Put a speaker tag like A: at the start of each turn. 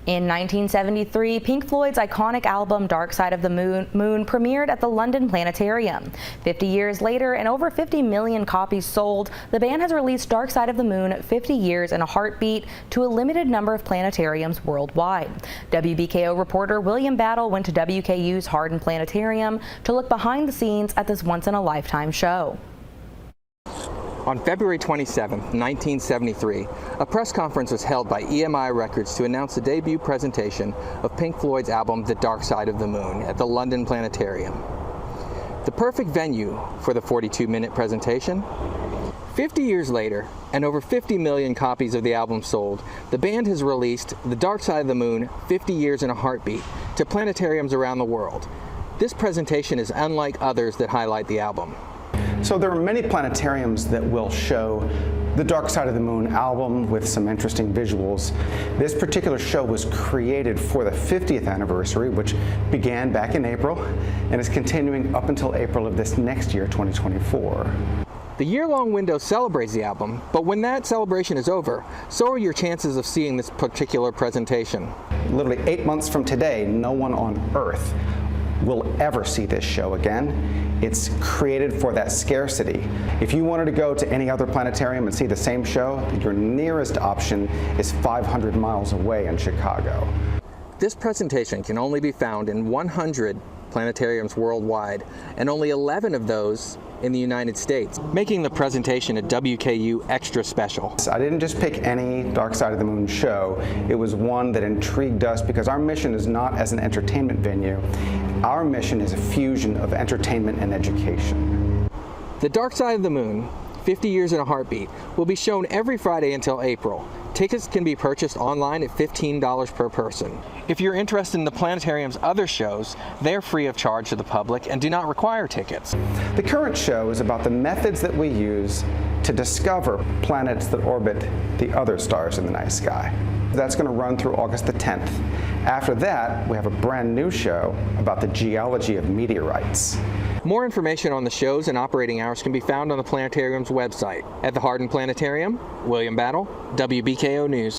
A: In 1973, Pink Floyd's iconic album Dark Side of the Moon premiered at the London Planetarium. 50 years later and over 50 million copies sold, the band has released Dark Side of the Moon 50 Years in a Heartbeat to a limited number of planetariums worldwide. WBKO reporter William Battle went to WKU's Hardin Planetarium to look behind the scenes at this once-in-a-lifetime show.
B: On February 27, 1973, a press conference was held by EMI Records to announce the debut presentation of Pink Floyd's album The Dark Side of the Moon at the London Planetarium. The perfect venue for the 42-minute presentation. 50 years later, and over 50 million copies of the album sold, the band has released The Dark Side of the Moon 50 Years in a Heartbeat to planetariums around the world. This presentation is unlike others that highlight the album.
C: So there are many planetariums that will show the Dark Side of the Moon album with some interesting visuals. This particular show was created for the 50th anniversary, which began back in April and is continuing up until April of this next year, 2024.
B: The year-long window celebrates the album, but when that celebration is over, so are your chances of seeing this particular presentation.
C: Literally 8 months from today, no one on Earth will ever see this show again. It's created for that scarcity. If you wanted to go to any other planetarium and see the same show, your nearest option is 500 miles away in Chicago.
B: This presentation can only be found in 100 planetariums worldwide, and only 11 of those in the United States, making the presentation at WKU extra special.
C: I didn't just pick any Dark Side of the Moon show. It was one that intrigued us because our mission is not as an entertainment venue. Our mission is a fusion of entertainment and education.
B: The Dark Side of the Moon, 50 Years in a Heartbeat, will be shown every Friday until April. Tickets can be purchased online at $15 per person. If you're interested in the planetarium's other shows, they're free of charge to the public and do not require tickets.
C: The current show is about the methods that we use to discover planets that orbit the other stars in the night sky. That's going to run through August the 10th. After that, we have a brand new show about the geology of meteorites.
B: More information on the shows and operating hours can be found on the planetarium's website. At the Hardin Planetarium, William Battle, WBKO News.